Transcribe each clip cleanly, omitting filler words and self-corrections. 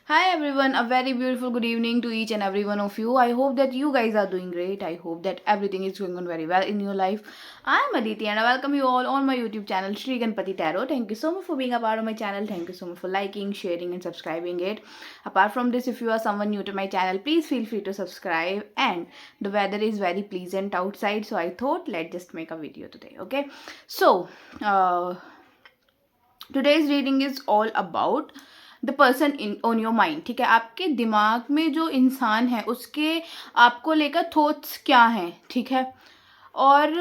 Hi everyone, a very beautiful good evening to each and every one of you. I hope that you guys are doing great. I hope that everything is going on very well in your life. I am Aditi and I welcome you all on my YouTube channel Shri Ganpati Tarot. Thank you so much for being a part of my channel. Thank you so much for liking, sharing and subscribing it. Apart from this, if you are someone new to my channel, please feel free to subscribe. And the weather is very pleasant outside, so I thought let's just make a video today. Okay, so uh, today's reading is all about the person in on your mind. ठीक है, आपके दिमाग में जो इंसान है उसके आपको लेकर थॉट्स क्या हैं. ठीक है, और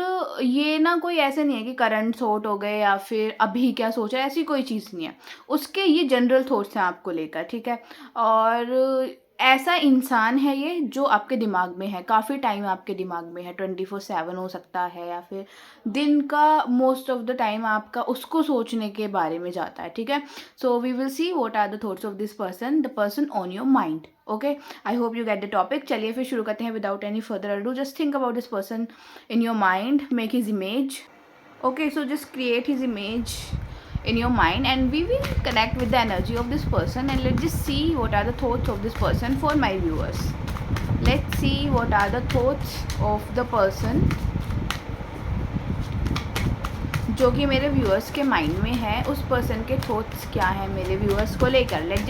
ये ना कोई ऐसे नहीं है कि करंट थॉट हो गए या फिर अभी क्या सोच रहा है, ऐसी कोई चीज़ नहीं है. उसके ये जनरल थॉट्स हैं आपको लेकर. ठीक है, और ऐसा इंसान है ये जो आपके दिमाग में है, काफ़ी टाइम आपके दिमाग में है, 24/7 हो सकता है या फिर दिन का मोस्ट ऑफ द टाइम आपका उसको सोचने के बारे में जाता है. ठीक है, so we will see what are the thoughts of this person, the person on your mind. Okay, I hope you get the topic. चलिए फिर शुरू करते हैं without any further ado. Just think about this person in your mind, make his image. Okay, so just create his image in your mind and we will connect with the energy of this person and let's just see what are the thoughts of this person for my viewers. Let's see what are the thoughts of the person जो कि मेरे viewers के mind में है. उस person के thoughts क्या हैं मेरे व्यूअर्स को लेकर. Let's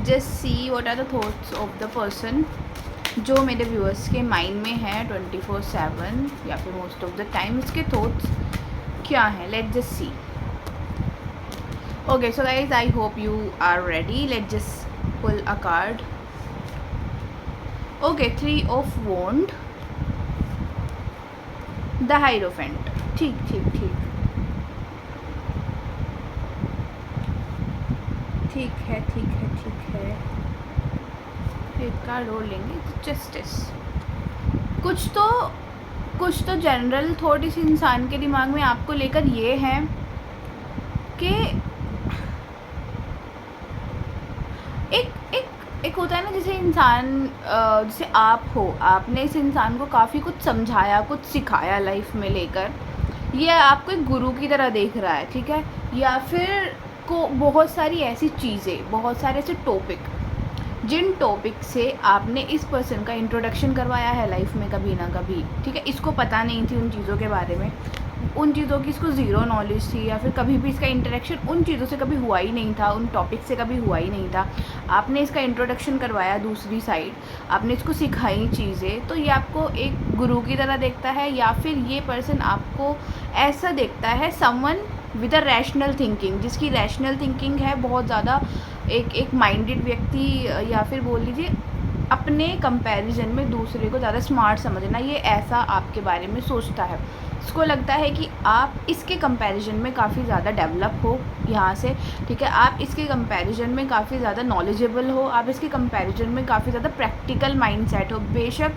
just see what are the thoughts of the person जो मेरे व्यूअर्स के माइंड में है 24/7 या फिर मोस्ट ऑफ द टाइम. उसके थॉट्स क्या हैं. Let's just see. Okay, so guys I hope you are ready. Let's just pull a card. Okay, 3 of wand, the hierophant. ठीक ठीक ठीक ठीक है ठीक है ठीक है. एक कार्ड और लेंगे, जस्टिस. कुछ तो जनरल थॉट इस इंसान के दिमाग में आपको लेकर ये है कि एक एक एक होता है ना, जैसे इंसान जैसे आप हो, आपने इस इंसान को काफ़ी कुछ समझाया, कुछ सिखाया लाइफ में लेकर. ये आपको एक गुरु की तरह देख रहा है. ठीक है, या फिर को बहुत सारी ऐसी चीज़ें, बहुत सारे ऐसे टॉपिक जिन टॉपिक से आपने इस पर्सन का इंट्रोडक्शन करवाया है लाइफ में कभी ना कभी. ठीक है, इसको पता नहीं थी उन चीज़ों के बारे में, उन चीज़ों की इसको ज़ीरो नॉलेज थी या फिर कभी भी इसका इंटरेक्शन उन चीज़ों से कभी हुआ ही नहीं था, उन टॉपिक से कभी हुआ ही नहीं था. आपने इसका इंट्रोडक्शन करवाया दूसरी साइड, आपने इसको सिखाई चीज़ें, तो ये आपको एक गुरु की तरह देखता है. या फिर ये पर्सन आपको ऐसा देखता है someone with a rational thinking, जिसकी रैशनल थिंकिंग है बहुत ज़्यादा, एक माइंडेड व्यक्ति, या फिर बोल लीजिए अपने कंपैरिजन में दूसरे को ज़्यादा स्मार्ट समझना. ये ऐसा आपके बारे में सोचता है. इसको लगता है कि आप इसके कंपैरिजन में काफ़ी ज़्यादा डेवलप हो यहाँ से. ठीक है, आप इसके कंपैरिजन में काफ़ी ज़्यादा नॉलेजेबल हो, आप इसके कंपैरिजन में काफ़ी ज़्यादा प्रैक्टिकल माइंडसेट हो. बेशक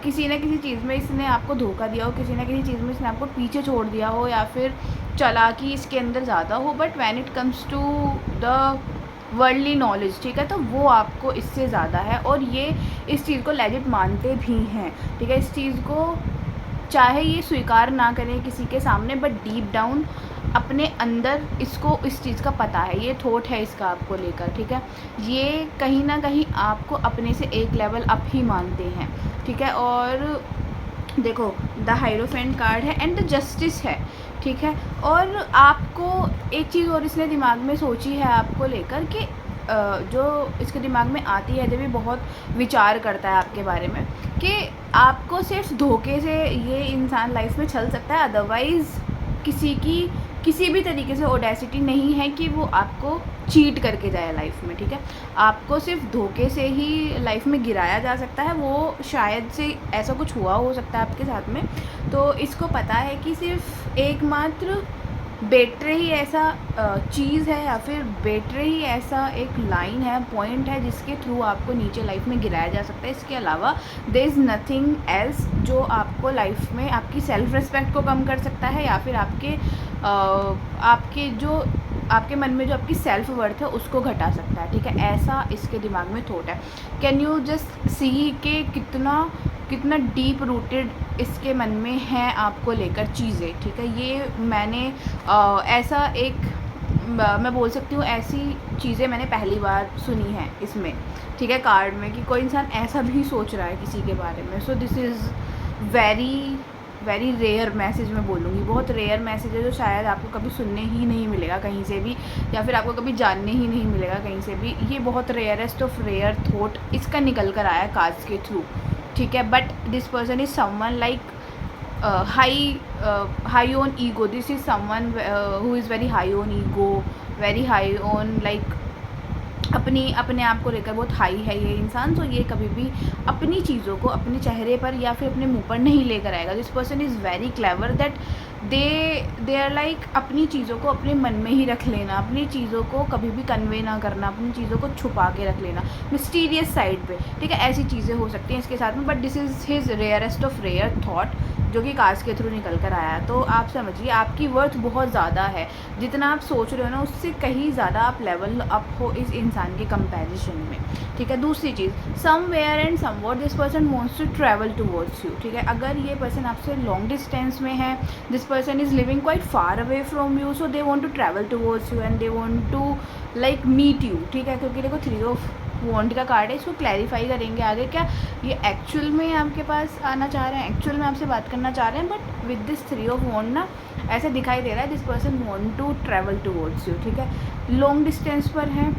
किसी न किसी चीज़ में इसने आपको धोखा दिया हो, किसी न किसी चीज़ में इसने आपको पीछे छोड़ दिया हो, या फिर चालाकी इसके अंदर ज़्यादा हो, but when it comes to the worldly knowledge, ठीक है, तो वो आपको इससे ज़्यादा है. और ये इस चीज़ को लेजिट मानते भी हैं. ठीक है, इस चीज़ को चाहे ये स्वीकार ना करें किसी के सामने, बट डीप डाउन अपने अंदर इसको इस चीज़ का पता है, ये थॉट है इसका आपको लेकर. ठीक है, ये कहीं ना कहीं आपको अपने से एक लेवल अप ही मानते हैं. ठीक है, और देखो द हाइरोफेंट कार्ड है एंड द जस्टिस है. ठीक है, और आपको एक चीज़ और इसने दिमाग में सोची है आपको लेकर कि जो इसके दिमाग में आती है जब ये बहुत विचार करता है आपके बारे में, कि आपको सिर्फ धोखे से ये इंसान लाइफ में चल सकता है, अदरवाइज़ किसी भी तरीके से ऑडेसिटी नहीं है कि वो आपको चीट करके जाए लाइफ में. ठीक है, आपको सिर्फ धोखे से ही लाइफ में गिराया जा सकता है. वो शायद से ऐसा कुछ हुआ हो सकता है आपके साथ में. तो इसको पता है कि सिर्फ एकमात्र बेटरे ही ऐसा चीज़ है या फिर बेटरे ही ऐसा एक लाइन है, पॉइंट है जिसके थ्रू आपको नीचे लाइफ में गिराया जा सकता है. इसके अलावा देयर इज़ नथिंग एल्स जो आपको लाइफ में आपकी सेल्फ रिस्पेक्ट को कम कर सकता है, या फिर आपके मन में जो आपकी सेल्फ वर्थ है उसको घटा सकता है. ठीक है, ऐसा इसके दिमाग में थॉट है. कैन यू जस्ट सी के कितना डीप रूटेड इसके मन में है आपको लेकर चीज़ें. ठीक है, ये मैंने ऐसा एक मैं बोल सकती हूँ ऐसी चीज़ें मैंने पहली बार सुनी हैं इसमें, ठीक है, कार्ड में, कि कोई इंसान ऐसा भी सोच रहा है किसी के बारे में। So this is very very rare message मैं बोलूँगी, बहुत रेयर मैसेज है जो शायद आपको कभी सुनने ही नहीं मिलेगा कहीं से भी, या फिर आपको कभी जानने ही नहीं मिलेगा कहीं से भी। ये बहुत रेयरेस्ट ऑफ रेयर थॉट इसका निकल कर आया कार्ड्स के थ्रू, ठीक है। But this person is someone like high on ego. This is someone who is very high on ego, very high on like अपने आप को लेकर बहुत हाई है ये इंसान। तो ये कभी भी अपनी चीज़ों को अपने चेहरे पर या फिर अपने मुंह पर नहीं लेकर आएगा। This person is very clever that they are like अपनी चीज़ों को अपने मन में ही रख लेना, अपनी चीज़ों को कभी भी कन्वे ना करना, अपनी चीज़ों को छुपा के रख लेना मिस्टीरियस साइड पे, ठीक है। ऐसी चीज़ें हो सकती हैं इसके साथ में, but this is his rarest of rare thought जो कि कार्ड्स के थ्रू निकल कर आया। तो आप समझिए आपकी वर्थ बहुत ज़्यादा है, जितना आप सोच रहे हो ना उससे कहीं ज़्यादा आप लेवल अप हो इस इंसान के कंपैरिजन में, ठीक है। दूसरी चीज़, somewhere and somewhat this person wants to travel towards you, ठीक है। अगर ये पर्सन आपसे लॉन्ग डिस्टेंस में है, this person is living quite far away from you, so they want to travel towards you and they want to like meet you, ठीक है। क्योंकि देखो 3 ऑफ वॉन्ड का कार्ड है, इसको क्लैरिफाई करेंगे आगे, क्या ये एक्चुअल में आपके पास आना चाह रहे हैं, एक्चुअल में आपसे बात करना चाह रहे हैं। But with this 3 of wands ना ऐसा दिखाई दे रहा है this person want to travel towards you, ठीक है। लॉन्ग डिस्टेंस पर हैं,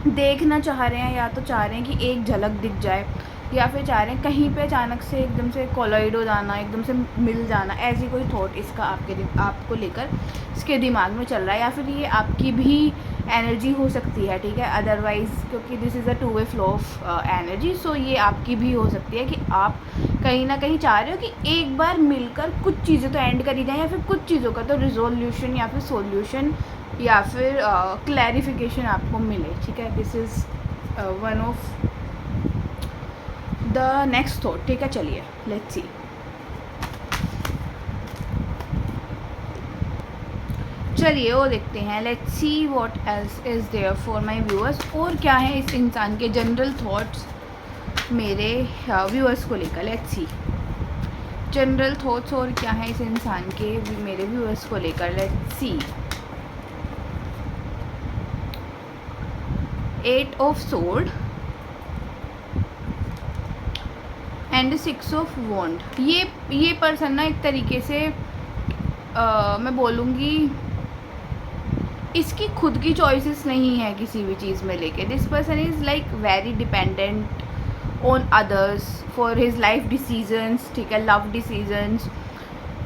देखना चाह रहे हैं, या तो चाह रहे हैं कि एक झलक दिख जाए, या फिर चाह रहे हैं कहीं पे अचानक से एकदम से कोलाइड हो जाना, एकदम से मिल जाना, ऐसी कोई थॉट इसका आपको लेकर इसके दिमाग में चल रहा है। या फिर ये आपकी भी एनर्जी हो सकती है, ठीक है। अदरवाइज़ क्योंकि this is a 2 way flow of energy, so ये आपकी भी हो सकती है कि आप कहीं ना कहीं चाह रहे हो कि एक बार मिलकर कुछ चीज़ें तो एंड करी जाएँ, या फिर कुछ चीज़ों का तो रिजोल्यूशन या फिर सोल्यूशन या फिर क्लैरिफिकेशन आपको मिले, ठीक है। This is one of the next thought, ठीक है। चलिए लेट्स सी, चलिए वो देखते हैं, let's see what else is there for my viewers. और क्या है इस इंसान के जनरल थॉट्स मेरे व्यूअर्स को लेकर। लेट्स सी जनरल थॉट्स और क्या है इस इंसान के मेरे व्यूअर्स को लेकर। Let's see 8 of sword and 6 of wand. ये पर्सन ना एक तरीके से मैं बोलूँगी इसकी खुद की चॉइसेस नहीं है किसी भी चीज़ में लेके। This person is like very dependent on others for his life decisions, ठीक है, लव डिसीजंस।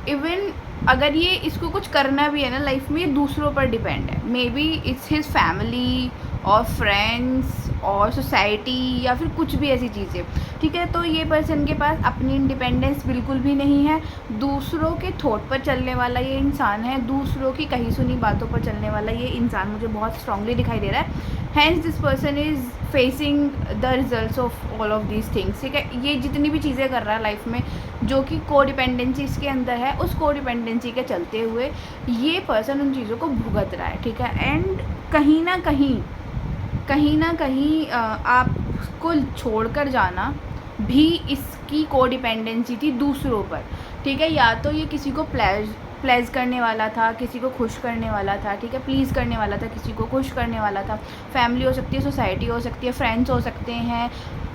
इवन अगर ये इसको कुछ करना भी है ना लाइफ में, ये दूसरों पर डिपेंड है। May be it's his family और फ्रेंड्स और सोसाइटी या फिर कुछ भी ऐसी चीज़ें, ठीक है। तो ये पर्सन के पास अपनी इंडिपेंडेंस बिल्कुल भी नहीं है, दूसरों के थॉट पर चलने वाला ये इंसान है, दूसरों की कही सुनी बातों पर चलने वाला ये इंसान मुझे बहुत स्ट्रांगली दिखाई दे रहा है। Hence this person is facing the results of all of these things, ठीक है। ये जितनी भी चीज़ें कर रहा है लाइफ में जो कि कोडिपेंडेंसी इसके अंदर है, उस कोडिपेंडेंसी के चलते हुए ये पर्सन उन चीज़ों को भुगत रहा है, ठीक है। एंड कहीं ना कहीं आपको छोड़कर जाना भी इसकी कोडिपेंडेंसी थी दूसरों पर, ठीक है। या तो ये किसी को प्लेज करने वाला था, किसी को खुश करने वाला था, ठीक है, प्लीज़ करने वाला था, किसी को खुश करने वाला था। फैमिली हो सकती है, सोसाइटी हो सकती है, फ्रेंड्स हो सकते हैं,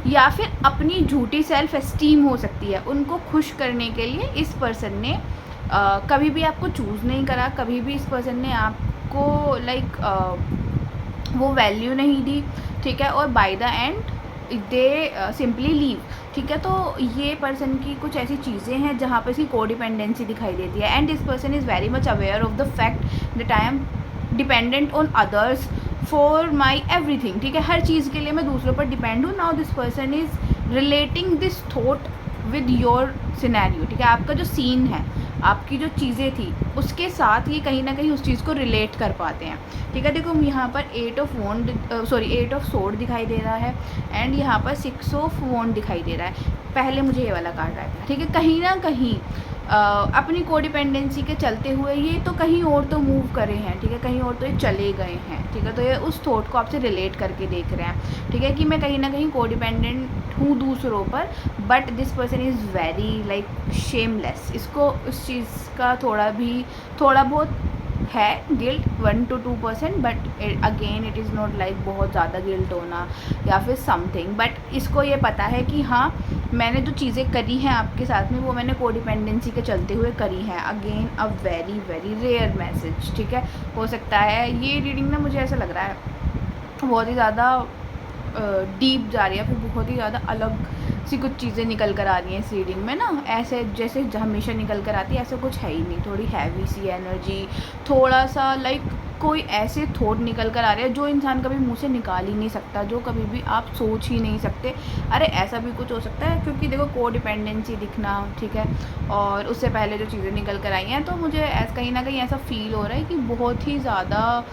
या फिर अपनी झूठी सेल्फ एस्टीम हो सकती है। उनको खुश करने के लिए इस पर्सन ने कभी भी आपको चूज़ नहीं करा, कभी भी इस पर्सन ने आपको वो वैल्यू नहीं दी, ठीक है। और by the and they simply leave, ठीक है। तो ये पर्सन की कुछ ऐसी चीज़ें हैं जहाँ पर इसकी कोडिपेंडेंसी दिखाई देती है। And this person is very much aware of the fact that I am dependent on others for my everything, ठीक है। हर चीज़ के लिए मैं दूसरों पर डिपेंड हूँ। Now this person is relating this thought with your scenario, ठीक है। आपका जो सीन है, आपकी जो चीज़ें थी उसके साथ ये कहीं ना कहीं उस चीज़ को रिलेट कर पाते हैं, ठीक है। देखो यहाँ पर 8 ऑफ सोर्ड दिखाई दे रहा है एंड यहाँ पर 6 ऑफ वॉन्ड दिखाई दे रहा है। पहले मुझे ये वाला कार्ड आया था, ठीक है। कहीं ना कहीं अपनी कोडिपेंडेंसी के चलते हुए ये तो कहीं और तो मूव करे हैं, ठीक है, कहीं और तो ये चले गए हैं, ठीक है। तो ये उस थॉट को आपसे रिलेट करके देख रहे हैं, ठीक है, कि मैं कहीं ना कहीं कोडिपेंडेंट हूँ दूसरों पर, but this person is very like shameless. इसको उस चीज़ का थोड़ा बहुत है guilt 1 to 2%, but again it is not like बहुत ज़्यादा गिल्ट होना या फिर समथिंग। बट इसको ये पता है कि हाँ, मैंने जो चीज़ें करी हैं आपके साथ में वो मैंने कोडिपेंडेंसी के चलते हुए करी हैं। Again a very very rare message, ठीक है। हो सकता है ये रीडिंग ना, मुझे ऐसा लग रहा है बहुत ही ज़्यादा डीप जा रही है, फिर बहुत ही ज़्यादा अलग सी कुछ चीज़ें निकल कर आ रही हैं इस रीडिंग में ना। ऐसे जैसे हमेशा निकल कर आती है ऐसा कुछ है ही नहीं। थोड़ी हैवी सी एनर्जी, थोड़ा सा लाइक कोई ऐसे थॉट निकल कर आ रहे हैं जो इंसान कभी मुंह से निकाल ही नहीं सकता, जो कभी भी आप सोच ही नहीं सकते अरे ऐसा भी कुछ हो सकता है। क्योंकि देखो कोडिपेंडेंसी दिखना, ठीक है, और उससे पहले जो चीज़ें निकल कर आई हैं, तो मुझे कहीं ना कहीं ऐसा फील हो रहा है कि बहुत ही ज़्यादा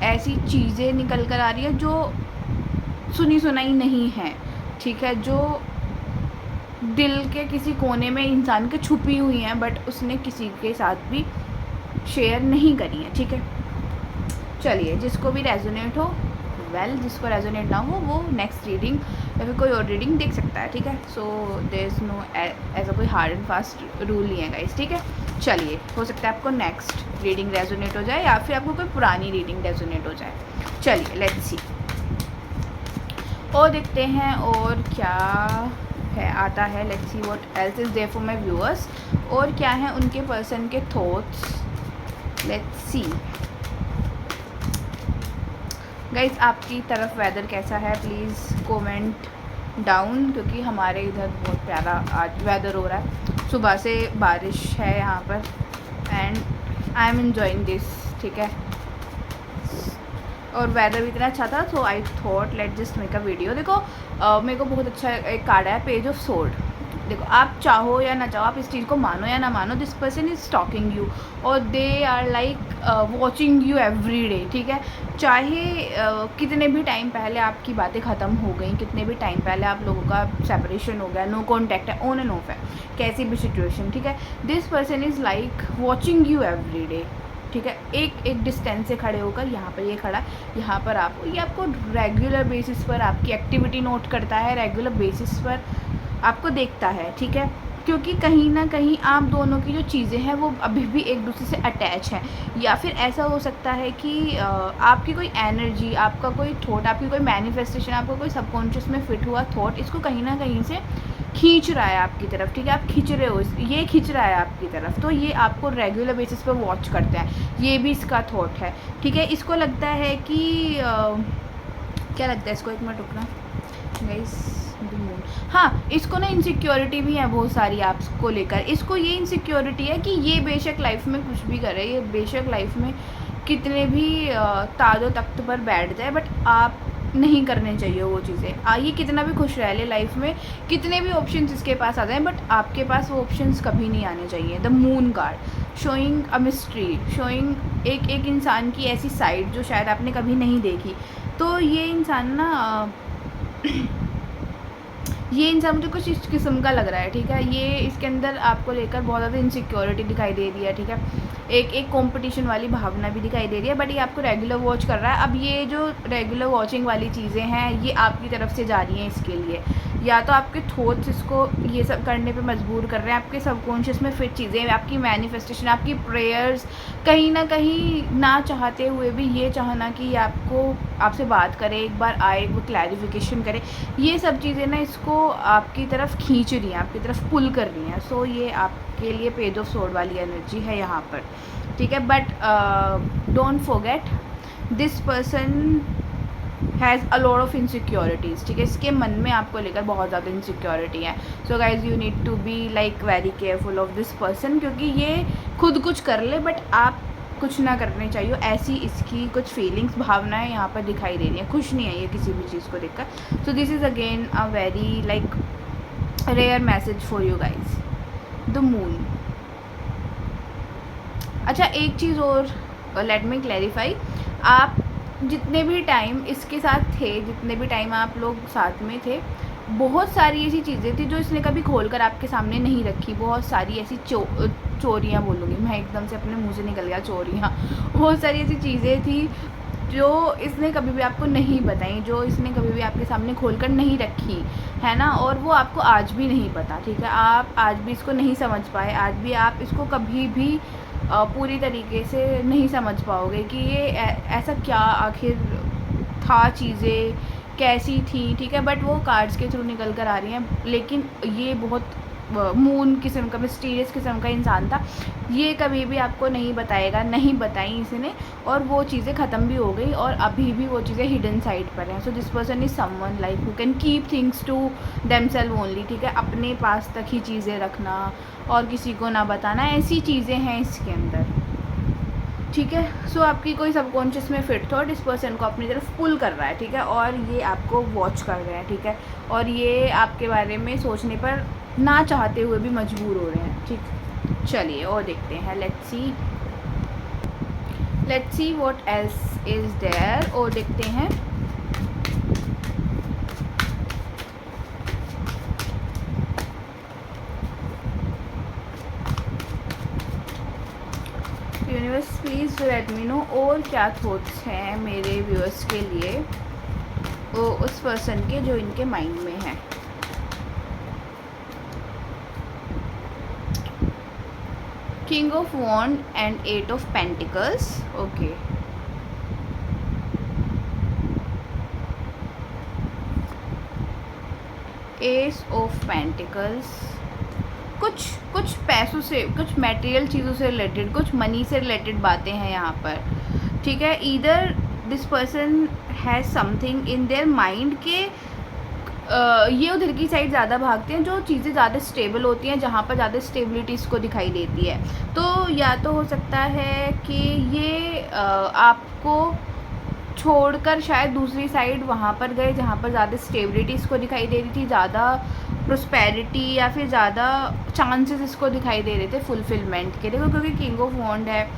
ऐसी चीज़ें निकल कर आ रही है जो सुनी सुनाई नहीं है, ठीक है, जो दिल के किसी कोने में इंसान के छुपी हुई हैं, बट उसने किसी के साथ भी शेयर नहीं करी है, ठीक है। चलिए, जिसको भी रेजोनेट हो वेल, जिसको रेजोनेट ना हो वो नेक्स्ट रीडिंग या फिर कोई और रीडिंग देख सकता है, ठीक है। सो देयर इज़ नो ऐसा कोई हार्ड एंड फास्ट रूल नहीं है गाइस, ठीक है। चलिए, हो सकता है आपको नेक्स्ट रीडिंग रेजोनेट हो जाए या फिर आपको कोई पुरानी रीडिंग रेजोनेट हो जाए। चलिए, लेट्स सी और देखते हैं और क्या है आता है। Let's see what else is there for my viewers, और क्या है उनके पर्सन के थॉट्स। लेट्स सी गाइस, आपकी तरफ वेदर कैसा है प्लीज़ कमेंट डाउन, क्योंकि हमारे इधर बहुत प्यारा आज वेदर हो रहा है। सुबह से बारिश है यहाँ पर and I am enjoying this, ठीक है। और वेदर भी इतना अच्छा था, so I thought let just make a video. देखो मेरे को बहुत अच्छा एक कार्ड है, पेज ऑफ सोर्ड। देखो, आप चाहो या ना चाहो, आप इस चीज़ को मानो या ना मानो, this person is talking you और they are like watching you every day, ठीक है। चाहे कितने भी टाइम पहले आपकी बातें ख़त्म हो गई, कितने भी टाइम पहले आप लोगों का सेपरेशन हो गया, नो कॉन्टैक्ट है, ऑन एंड ऑफ है, कैसी भी सिचुएशन, ठीक है, this person is like watching you every day, ठीक है। एक डिस्टेंस से खड़े होकर, यहाँ पर ये खड़ा, यहाँ पर आप, ये आपको रेगुलर बेसिस पर आपकी एक्टिविटी नोट करता है, रेगुलर बेसिस पर आपको देखता है, ठीक है। क्योंकि कहीं ना कहीं आप दोनों की जो चीज़ें हैं वो अभी भी एक दूसरे से अटैच हैं, या फिर ऐसा हो सकता है कि आपकी कोई एनर्जी, आपका कोई थॉट, आपकी कोई मैनिफेस्टेशन, आपका कोई सबकॉन्शियस में फिट हुआ थॉट इसको कहीं ना कहीं से खींच रहा है आपकी तरफ, ठीक है। आप खींच रहे हो, ये खींच रहा है आपकी तरफ, तो ये आपको रेगुलर बेसिस पर वॉच करता है, ये भी इसका थॉट है, ठीक है। इसको लगता है कि क्या लगता है इसको, एक मिनट रुकना गाइस। हाँ, इसको ना इनसिक्योरिटी भी है बहुत सारी आपको लेकर। इसको ये इनसिक्योरिटी है कि ये बेशक लाइफ में कुछ भी करे, ये बेशक लाइफ में कितने भी ताजो तख्त पर बैठ जाए, बट आप नहीं करने चाहिए वो चीज़ें। ये कितना भी खुश रह ले लाइफ में, कितने भी ऑप्शंस इसके पास आ जाएं, बट आपके पास वो ऑप्शंस कभी नहीं आने चाहिए। The moon card showing a mystery, showing एक इंसान की ऐसी साइड जो शायद आपने कभी नहीं देखी। तो ये इंसान ना ये इंसान मुझे कुछ इस किस्म का लग रहा है, ठीक है। ये इसके अंदर आपको लेकर बहुत ज़्यादा इनसिक्योरिटी दिखाई दे रही है, ठीक है। एक कंपटीशन वाली भावना भी दिखाई दे रही है, बट ये आपको रेगुलर वॉच कर रहा है। अब ये जो रेगुलर वॉचिंग वाली चीज़ें हैं ये आपकी तरफ से जा रही हैं इसके लिए, या तो आपके थॉट्स इसको ये सब करने पे मजबूर कर रहे हैं, आपके सबकॉन्शियस में फिट चीज़ें, आपकी मैनिफेस्टेशन, आपकी प्रेयर्स, कहीं ना कहीं ना चाहते हुए भी ये चाहना कि आपसे बात करे, एक बार आए, वो क्लैरिफिकेशन करे, ये सब चीज़ें ना इसको आपकी तरफ खींच रही हैं, आपकी तरफ पुल कर रही हैं। सो ये आपके लिए पेज ऑफ सोर्ड वाली एनर्जी है यहाँ पर, ठीक है। But don't forget this person has a lot of insecurities, ठीक है। इसके मन में आपको लेकर बहुत ज़्यादा इनसिक्योरिटी है। So guys you need to be like very careful of this person, क्योंकि ये खुद कुछ कर ले बट आप कुछ ना करने चाहिए, ऐसी इसकी कुछ फीलिंग्स, भावनाएं यहाँ पर दिखाई दे रही हैं। खुश नहीं है ये किसी भी चीज़ को देखकर। So this is again a very like rare message for you guys, the moon. अच्छा, एक चीज़ और लेट मी क्लैरिफाई, आप जितने भी टाइम इसके साथ थे, जितने भी टाइम आप लोग साथ में थे, बहुत सारी ऐसी चीज़ें थी जो इसने कभी खोलकर आपके सामने नहीं रखी। बहुत सारी ऐसी चोरियाँ बोलूँगी मैं, एकदम से अपने मुंह से निकल गया चोरियाँ। बहुत सारी ऐसी चीज़ें थी जो इसने कभी भी आपको नहीं बताई, जो इसने कभी भी आपके सामने खोलकर नहीं रखी, है ना। और वो आपको आज भी नहीं पता, ठीक है। आप आज भी इसको नहीं समझ पाए, आज भी आप इसको कभी भी पूरी तरीके से नहीं समझ पाओगे कि ये ऐसा क्या आखिर था, चीज़ें कैसी थी, ठीक है। बट वो कार्ड्स के थ्रू निकल कर आ रही हैं। लेकिन ये बहुत मून किस्म का, मिस्टीरियस किस्म का इंसान था। ये कभी भी आपको नहीं बताएगा, नहीं बताई इसने, और वो चीज़ें ख़त्म भी हो गई और अभी भी वो चीज़ें हिडन साइड पर हैं। So this person is someone like who can keep things to themself only, ठीक है। अपने पास तक ही चीज़ें रखना और किसी को ना बताना, ऐसी चीज़ें हैं इसके अंदर, ठीक है। सो आपकी कोई सबकॉन्शियस में फिट थॉट इस पर्सन को अपनी तरफ पुल कर रहा है, ठीक है, और ये आपको वॉच कर रहे हैं, ठीक है, और ये आपके बारे में सोचने पर ना चाहते हुए भी मजबूर हो रहे हैं, ठीक। चलिए और देखते हैं, let's see what else is there, और देखते हैं। Universe please let me know और क्या थॉट्स हैं मेरे व्यूअर्स के लिए वो उस पर्सन के जो इनके माइंड में है। King of wand and 8 of pentacles, okay. Ace of pentacles, कुछ पैसों से, कुछ मटेरियल चीज़ों से रिलेटेड, कुछ मनी से रिलेटेड बातें हैं यहाँ पर, ठीक है। Either this person has something in their mind के ये उधर की साइड ज़्यादा भागते हैं जो चीज़ें ज़्यादा स्टेबल होती हैं, जहाँ पर ज़्यादा स्टेबिलिटी इसको दिखाई देती है। तो या तो हो सकता है कि ये आपको छोड़कर शायद दूसरी साइड वहाँ पर गए जहाँ पर ज़्यादा स्टेबिलिटी इसको दिखाई दे रही थी, ज़्यादा प्रोस्पेरिटी या फिर ज़्यादा चांसेस इसको दिखाई दे रहे थे फुलफिलमेंट के। देखो क्योंकि किंग ऑफ वॉन्ड है,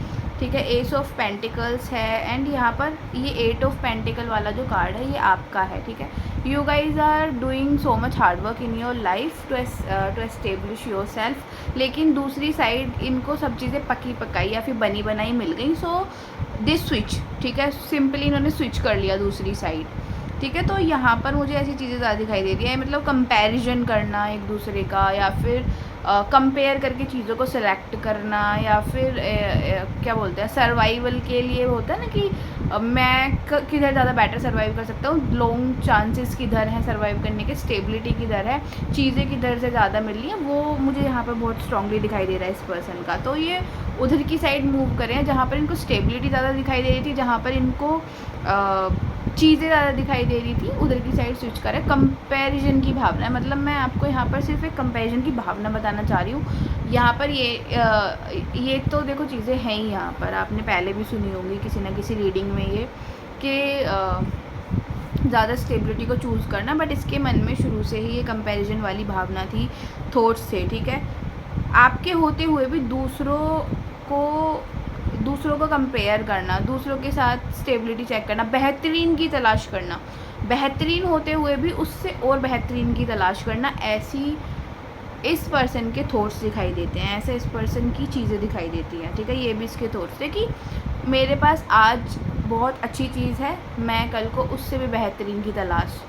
ठीक है, एस ऑफ पेंटिकल्स है, एंड यहाँ पर ये 8 ऑफ पेंटिकल वाला जो कार्ड है ये आपका है, ठीक है। You guys are doing so much hard work in your life to establish yourself, लेकिन दूसरी साइड इनको सब चीज़ें पकी पकाई या फिर बनी बनाई मिल गई, सो दिस स्विच, ठीक है, सिंपली इन्होंने स्विच कर लिया दूसरी साइड, ठीक है। तो यहाँ पर मुझे ऐसी चीज़ें ज़्यादा दिखाई दे रही है, मतलब कंपैरिजन करना एक दूसरे का, या फिर कंपेयर करके चीज़ों को सिलेक्ट करना, या फिर क्या बोलते हैं, सर्वाइवल के लिए होता है ना कि मैं किधर ज़्यादा बेटर सर्वाइव कर सकता हूँ, लॉन्ग चांसेस किधर हैं सर्वाइव करने के, स्टेबिलिटी किधर है, चीज़ें किधर से ज़्यादा मिल रही हैं, वो मुझे यहाँ पर बहुत स्ट्रांगली दिखाई दे रहा है इस पर्सन का। तो ये उधर की साइड मूव करें जहाँ पर इनको स्टेबिलिटी ज़्यादा दिखाई दे रही थी, जहाँ पर इनको चीज़ें ज़्यादा दिखाई दे रही थी, उधर की साइड स्विच करें। कंपैरिजन की भावना है, मतलब मैं आपको यहाँ पर सिर्फ एक कंपैरिजन की भावना बताना चाह रही हूँ। यहाँ पर ये तो देखो चीज़ें हैं ही, यहाँ पर आपने पहले भी सुनी होंगी किसी ना किसी रीडिंग में ये कि ज़्यादा स्टेबिलिटी को चूज़ करना, बट इसके मन में शुरू से ही ये कंपैरिजन वाली भावना थी, थॉट्स थे, ठीक है। आपके होते हुए भी दूसरों को कंपेयर करना, दूसरों के साथ स्टेबिलिटी चेक करना, बेहतरीन की तलाश करना, बेहतरीन होते हुए भी उससे और बेहतरीन की तलाश करना, ऐसी इस पर्सन के थॉट्स दिखाई देते हैं, ऐसे इस पर्सन की चीज़ें दिखाई देती हैं, ठीक है। ये भी इसके थॉट्स थे कि मेरे पास आज बहुत अच्छी चीज़ है, मैं कल को उससे भी बेहतरीन की तलाश।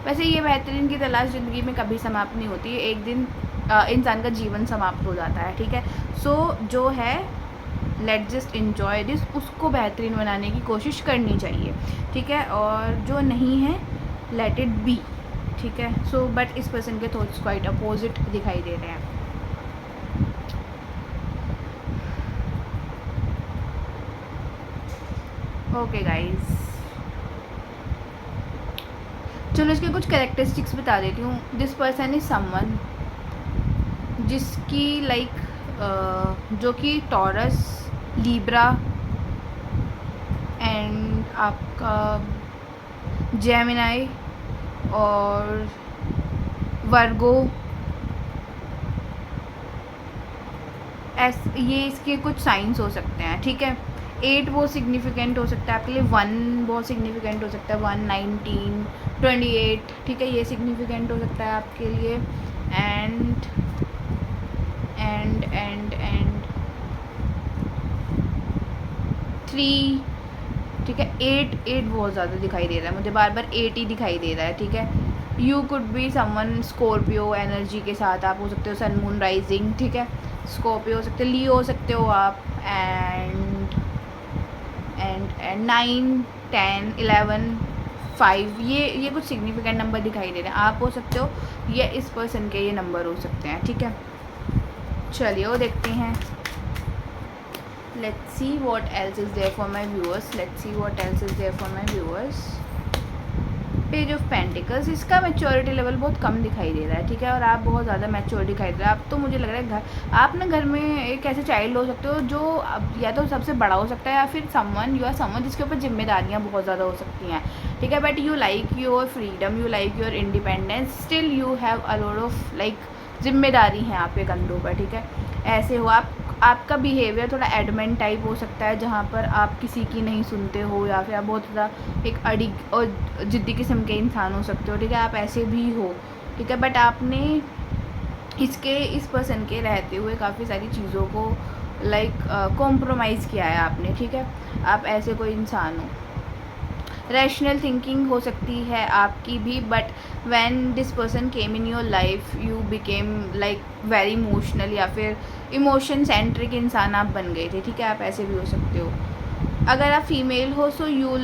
वैसे ये बेहतरीन की तलाश ज़िंदगी में कभी समाप्त नहीं होती है, एक दिन इंसान का जीवन समाप्त हो जाता है, ठीक है। सो जो है लेट जस्ट इन्जॉय दिस, उसको बेहतरीन बनाने की कोशिश करनी चाहिए, ठीक है, और जो नहीं है लेट इट बी, ठीक है। सो बट इस पर्सन के थॉट्स क्वाइट अपोजिट दिखाई दे रहे हैं। ओके गाइज, चलो इसके कुछ कैरेक्टरिस्टिक्स बता देती हूँ। दिस पर्सन इज समवन जिसकी जो कि टॉरस, लीब्रा एंड आपका जेमिनाई और वर्गो, ये इसके कुछ साइंस हो सकते हैं, ठीक है। 8 बहुत सिग्निफिकेंट हो सकता है आपके लिए, 1 बहुत सिग्निफिकेंट हो सकता है, 1, 19, 28, ठीक है, ये सिग्निफिकेंट हो सकता है आपके लिए। एंड 3, ठीक है, 8 बहुत ज़्यादा दिखाई दे रहा है मुझे, बार बार 8 ही दिखाई दे रहा है, ठीक है। You could be someone Scorpio energy के साथ आप हो सकते हो, सन मून राइजिंग, ठीक है, स्कॉर्पियो हो सकते हो, लियो हो सकते हो आप, एंड 9, 10, 11, 5, ये कुछ सिग्निफिकेंट नंबर दिखाई दे रहे हैं। आप हो सकते हो या इस पर्सन के ये नंबर हो सकते हैं, ठीक है। चलिए वो देखते हैं। Let's see what else is there for my viewers, let's see what else is there for my viewers. Page of pentacles, इसका मैच्योरिटी लेवल बहुत कम दिखाई दे रहा है, ठीक है, और आप बहुत ज़्यादा मैच्योर दिखाई दे रहा है। आप तो मुझे लग रहा है आप ना घर में एक ऐसे चाइल्ड हो सकते हो जो या तो सबसे बड़ा हो सकता है या फिर समवन यू आर समवन जिसके ऊपर जिम्मेदारियाँ बहुत ज़्यादा हो सकती हैं, ठीक है। But you like your freedom, you like your independence, still you have a lot of like जिम्मेदारी हैं आपके कंधों पर, ठीक है। ऐसे हो आपका बिहेवियर थोड़ा एडमेंट टाइप हो सकता है, जहाँ पर आप किसी की नहीं सुनते हो या फिर आप बहुत ज़्यादा एक अड़ी और ज़िद्दी किस्म के इंसान हो सकते हो, ठीक है। आप ऐसे भी हो, ठीक है। बट आपने इस पर्सन के रहते हुए काफ़ी सारी चीज़ों को लाइक कॉम्प्रोमाइज़ किया है आपने, ठीक है। आप ऐसे कोई इंसान हो। रैशनल थिंकिंग हो सकती है आपकी भी, but when this person came in your life you became like very emotional या फिर इमोशन सेंट्रिक इंसान आप बन गए थे, ठीक है। आप ऐसे भी हो सकते हो। अगर आप फीमेल हो सो यू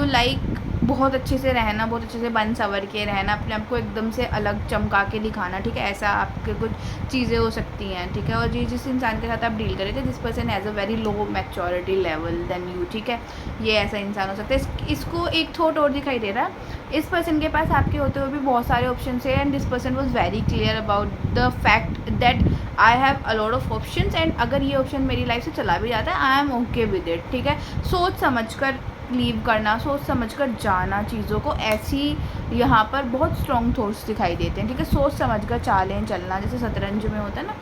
लाइक बहुत अच्छे से रहना, बहुत अच्छे से बन संवर के रहना, अपने आप को एकदम से अलग चमका के दिखाना, ठीक है। ऐसा आपके कुछ चीज़ें हो सकती हैं, ठीक है। और जिस इंसान के साथ आप डील कर रहे थे, this person has a very low maturity level than you, ठीक है। ये ऐसा इंसान हो सकता है। इसको एक थॉट और दिखाई दे रहा है, इस पर्सन के पास आपके होते हुए भी बहुत सारे ऑप्शन है, and this person was very clear about the fact that I have a lot of options, and अगर ये ऑप्शन मेरी लाइफ से चला भी जाता है I am okay with it, ठीक है। सोच समझ कर लीव करना, सोच समझकर जाना चीज़ों को, ऐसी यहाँ पर बहुत स्ट्रॉन्ग थॉट्स दिखाई देते हैं, ठीक है। सोच समझकर चालें चलना, जैसे शतरंज में होता है ना,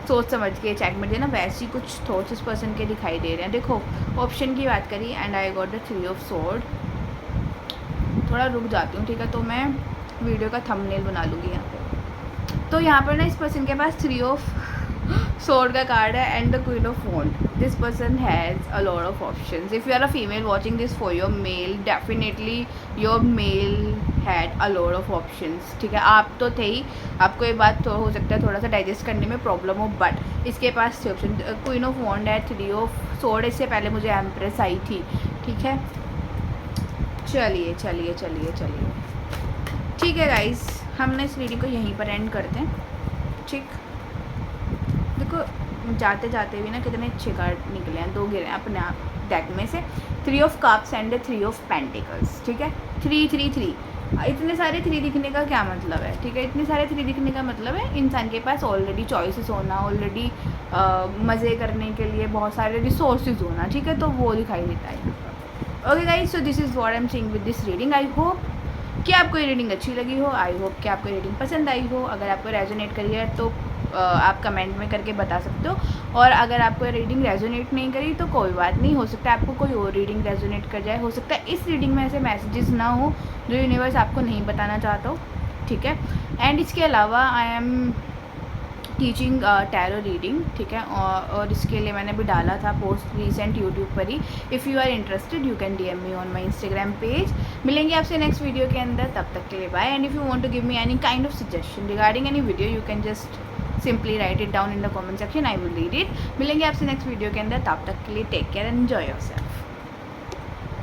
सोच समझ के चेकमेट देना, वैसी कुछ थॉट्स इस पर्सन के दिखाई दे रहे हैं। देखो ऑप्शन की बात करी and I got the 3 of sword. थोड़ा रुक जाती हूँ, ठीक है, तो मैं वीडियो का थंबनेल बना लूँगी यहाँ पर। तो यहाँ पर ना इस पर्सन के पास 3 ऑफ sword का कार्ड है and the queen of wand. This person has a lot of options. If you are a female watching this for your male, definitely your male had a lot of options, ठीक है। आप तो थे ही, आपको ये बात तो हो सकता है थोड़ा सा डाइजेस्ट करने में प्रॉब्लम हो, बट इसके पास 3 ऑप्शन, क्वीन ऑफ वॉन्ड है, 3 ऑफ स्वॉर्ड, इससे पहले मुझे एम्प्रेस आई थी, ठीक है। चलिए चलिए चलिए चलिए, ठीक है गाइस, हमने इस रीडिंग को यहीं पर एंड करते हैं, ठीक। देखो जाते जाते भी ना कितने अच्छे कार्ड निकले हैं, 2 गिरे हैं अपने आप डेक में से, 3 of cups and 3 of pentacles, ठीक है। 3 3 3, इतने सारे 3 दिखने का क्या मतलब है, ठीक है। इतने सारे 3 दिखने का मतलब है इंसान के पास ऑलरेडी चॉइसेस होना, ऑलरेडी मज़े करने के लिए बहुत सारे रिसोर्सेज होना, ठीक है। तो वो दिखाई देता है। Okay guys, so this is what I am seeing with this reading. I hope कि आपको ये रीडिंग अच्छी लगी हो, आई होप कि आपको रीडिंग पसंद आई हो। अगर आपको रेजोनेट करी है तो आप कमेंट में करके बता सकते हो, और अगर आपको रीडिंग रेजोनेट नहीं करी तो कोई बात नहीं, हो सकता है आपको कोई और रीडिंग रेजोनेट कर जाए, हो सकता है इस रीडिंग में ऐसे मैसेजेस ना हो जो यूनिवर्स आपको नहीं बताना चाहता हो, ठीक है। एंड इसके अलावा I am teaching tarot reading, ठीक है, और इसके लिए मैंने भी डाला था पोस्ट रिसेंट यूट्यूब पर ही। If you are interested you can DM me on my Instagram page. मिलेंगे आपसे नेक्स्ट वीडियो के अंदर, तब तक के लिए bye. And if you want to give me any kind of suggestion regarding any video you can just simply write it down in the comment section, I will read it. मिलेंगे आपसे next video के अंदर, तब तक के लिए take care and enjoy yourself.